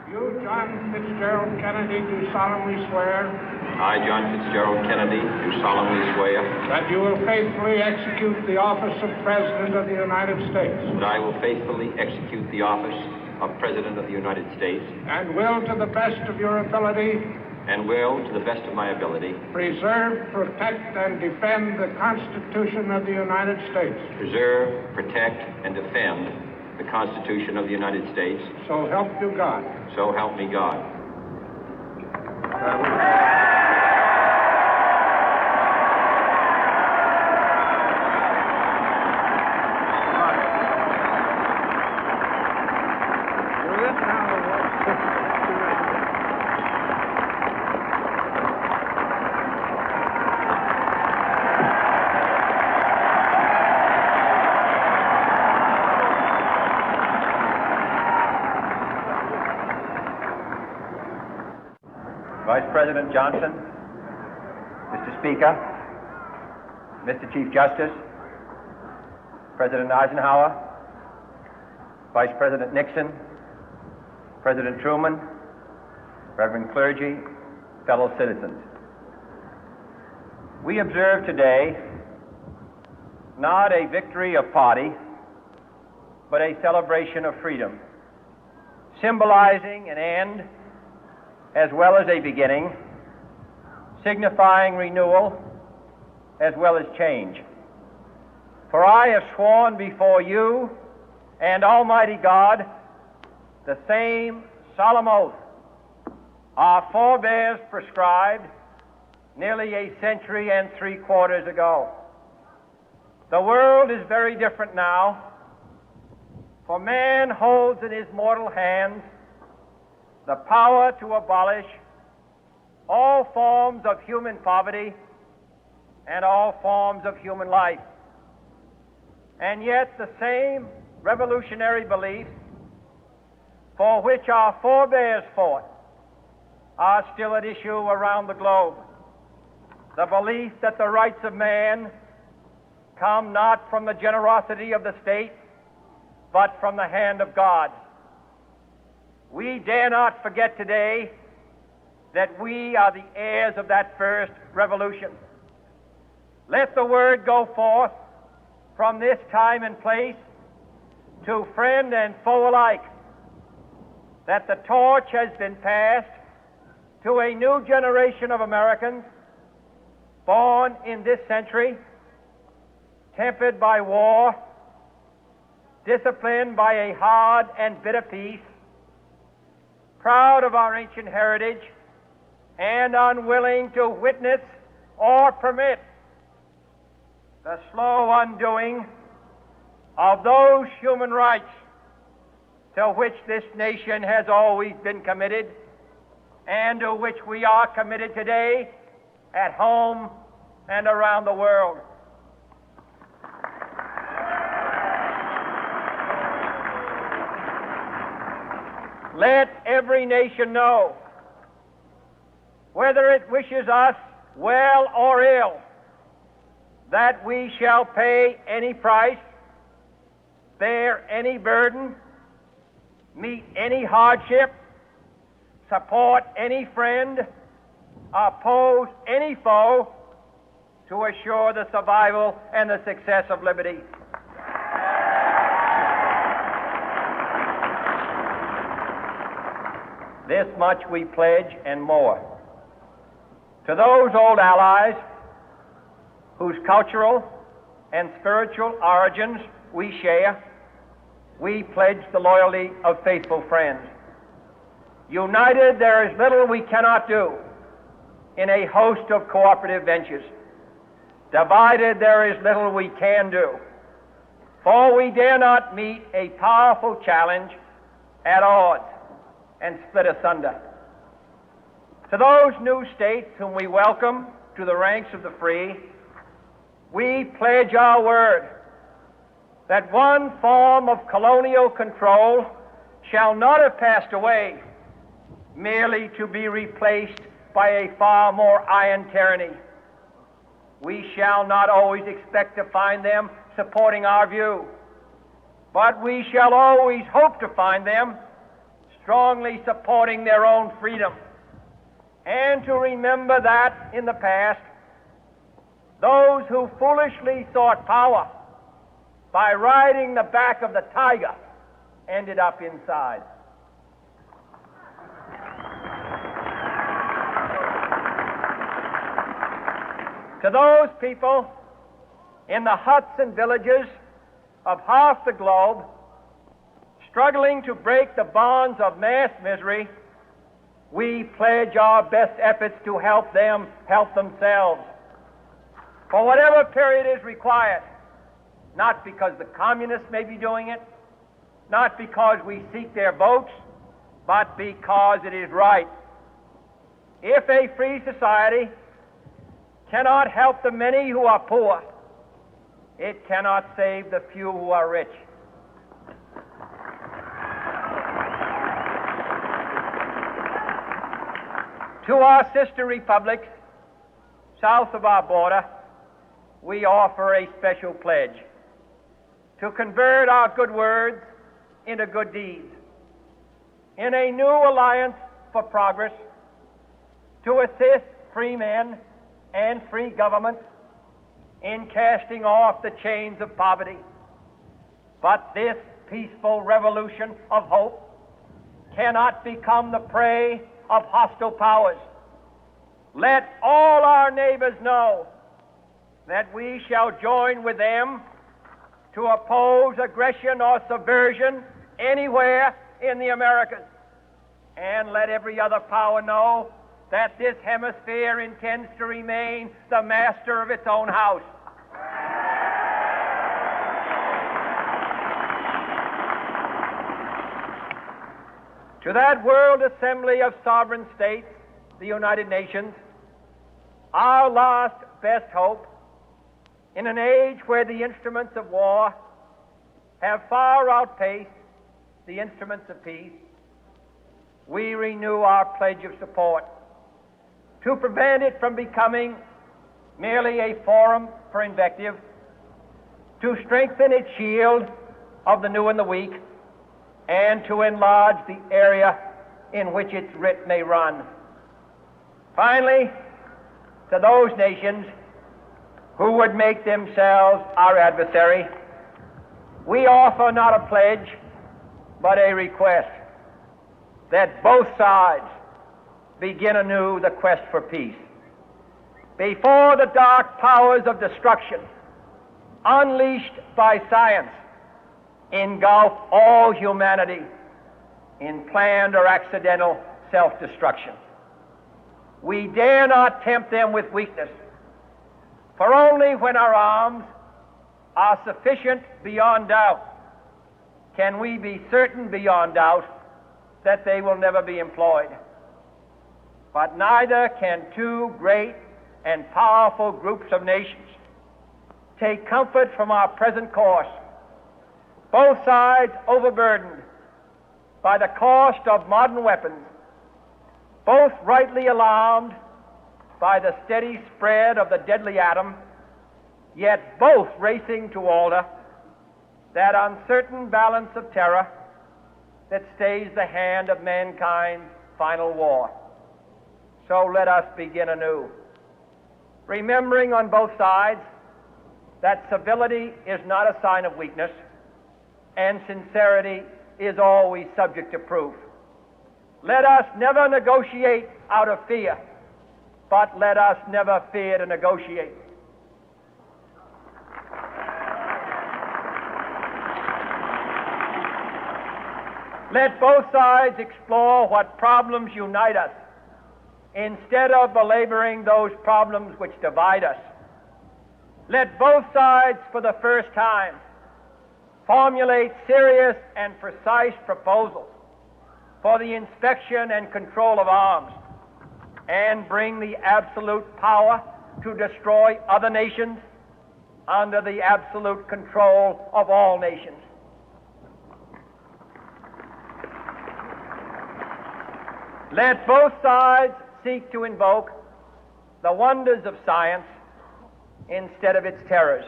You, John Fitzgerald Kennedy, do solemnly swear I, John Fitzgerald Kennedy, do solemnly swear that you will faithfully execute the office of President of the United States that I will faithfully execute the office of President of the United States and will, to the best of your ability, and will, to the best of my ability, preserve, protect, and defend the Constitution of the United States. preserve, protect, and defend the Constitution of the United States. So help you God. So help me God. Vice President Johnson, Mr. Speaker, Mr. Chief Justice, President Eisenhower, Vice President Nixon, President Truman, Reverend clergy, fellow citizens. We observe today not a victory of party, but a celebration of freedom, symbolizing an end as well as a beginning, signifying renewal as well as change. For I have sworn before you and Almighty God the same solemn oath our forebears prescribed nearly a century and 3/4 ago. The world is very different now, for man holds in his mortal hands the power to abolish all forms of human poverty and all forms of human life. And yet the same revolutionary beliefs for which our forebears fought are still at issue around the globe. The belief that the rights of man come not from the generosity of the state, but from the hand of God. We dare not forget today that we are the heirs of that first revolution. Let the word go forth from this time and place to friend and foe alike that the torch has been passed to a new generation of Americans born in this century, tempered by war, disciplined by a hard and bitter peace, proud of our ancient heritage, and unwilling to witness or permit the slow undoing of those human rights to which this nation has always been committed and to which we are committed today at home and around the world. Let every nation know, whether it wishes us well or ill, that we shall pay any price, bear any burden, meet any hardship, support any friend, oppose any foe to assure the survival and the success of liberty. This much we pledge and more. To those old allies whose cultural and spiritual origins we share, we pledge the loyalty of faithful friends. United, there is little we cannot do in a host of cooperative ventures. Divided, there is little we can do, for we dare not meet a powerful challenge at odds and split asunder. To those new states whom we welcome to the ranks of the free, we pledge our word that one form of colonial control shall not have passed away, merely to be replaced by a far more iron tyranny. We shall not always expect to find them supporting our view, but we shall always hope to find them strongly supporting their own freedom, and to remember that in the past, those who foolishly sought power by riding the back of the tiger ended up inside. To those people in the huts and villages of half the globe struggling to break the bonds of mass misery, we pledge our best efforts to help them help themselves for whatever period is required, not because the communists may be doing it, not because we seek their votes, but because it is right. If a free society cannot help the many who are poor, it cannot save the few who are rich. To our sister republics south of our border, we offer a special pledge to convert our good words into good deeds, in a new alliance for progress, to assist free men and free governments in casting off the chains of poverty. But this peaceful revolution of hope cannot become the prey of hostile powers. Let all our neighbors know that we shall join with them to oppose aggression or subversion anywhere in the Americas. And let every other power know that this hemisphere intends to remain the master of its own house. To that World Assembly of Sovereign States, the United Nations, our last best hope, in an age where the instruments of war have far outpaced the instruments of peace, we renew our pledge of support to prevent it from becoming merely a forum for invective, to strengthen its shield of the new and the weak, and to enlarge the area in which its writ may run. Finally, to those nations who would make themselves our adversary, we offer not a pledge, but a request that both sides begin anew the quest for peace. Before the dark powers of destruction, unleashed by science, engulf all humanity in planned or accidental self-destruction, we dare not tempt them with weakness, for only when our arms are sufficient beyond doubt can we be certain beyond doubt that they will never be employed. But neither can two great and powerful groups of nations take comfort from our present course, both sides overburdened by the cost of modern weapons, both rightly alarmed by the steady spread of the deadly atom, yet both racing to alter that uncertain balance of terror that stays the hand of mankind's final war. So let us begin anew, remembering on both sides that civility is not a sign of weakness, and sincerity is always subject to proof. Let us never negotiate out of fear, but let us never fear to negotiate. Let both sides explore what problems unite us, instead of belaboring those problems which divide us. Let both sides, for the first time, formulate serious and precise proposals for the inspection and control of arms, and bring the absolute power to destroy other nations under the absolute control of all nations. Let both sides seek to invoke the wonders of science instead of its terrors.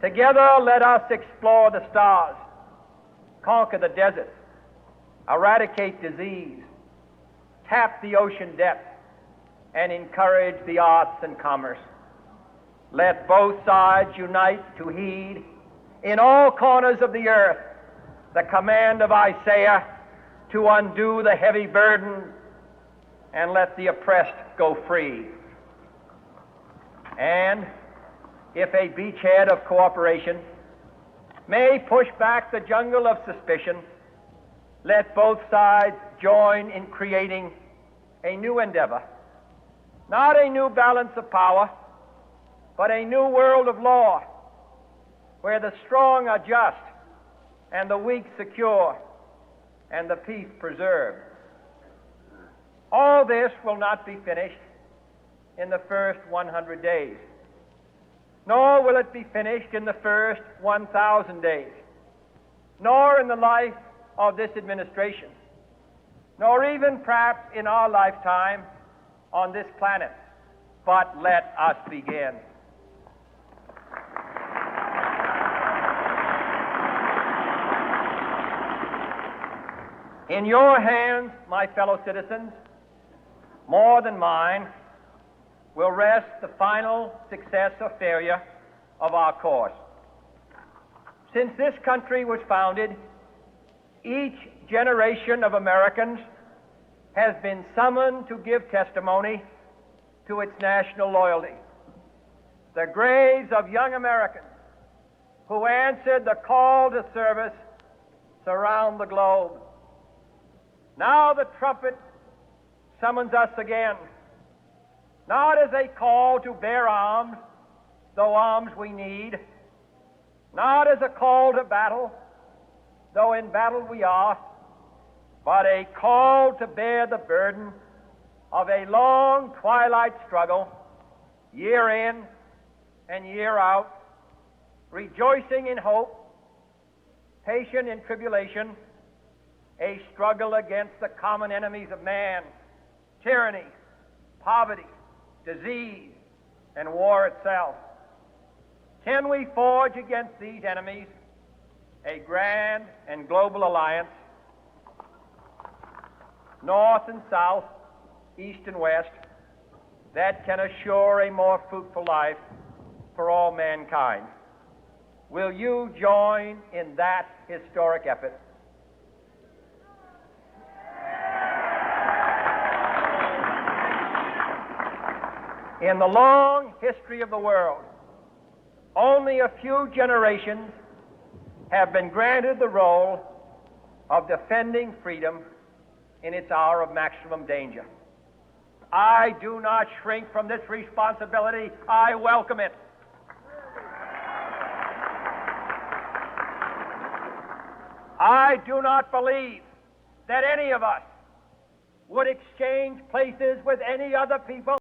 Together, let us explore the stars, conquer the deserts, eradicate disease, tap the ocean depth, and encourage the arts and commerce. Let both sides unite to heed in all corners of the earth the command of Isaiah to undo the heavy burden and let the oppressed go free. And if a beachhead of cooperation may push back the jungle of suspicion, let both sides join in creating a new endeavor, not a new balance of power, but a new world of law, where the strong are just and the weak secure and the peace preserved. All this will not be finished in the first 100 days, nor will it be finished in the first 1,000 days, nor in the life of this administration, nor even perhaps in our lifetime on this planet. But let us begin. In your hands, my fellow citizens, more than mine, will rest the final success or failure of our course. Since this country was founded, each generation of Americans has been summoned to give testimony to its national loyalty. The graves of young Americans who answered the call to service surround the globe. Now the trumpet summons us again, not as a call to bear arms, though arms we need, not as a call to battle, though in battle we are, but a call to bear the burden of a long twilight struggle, year in and year out, rejoicing in hope, patient in tribulation, a struggle against the common enemies of man, tyranny, poverty, disease, and war itself. Can we forge against these enemies a grand and global alliance, north and south, east and west, that can assure a more fruitful life for all mankind? Will you join in that historic effort? In the long history of the world, only a few generations have been granted the role of defending freedom in its hour of maximum danger. I do not shrink from this responsibility. I welcome it. I do not believe that any of us would exchange places with any other people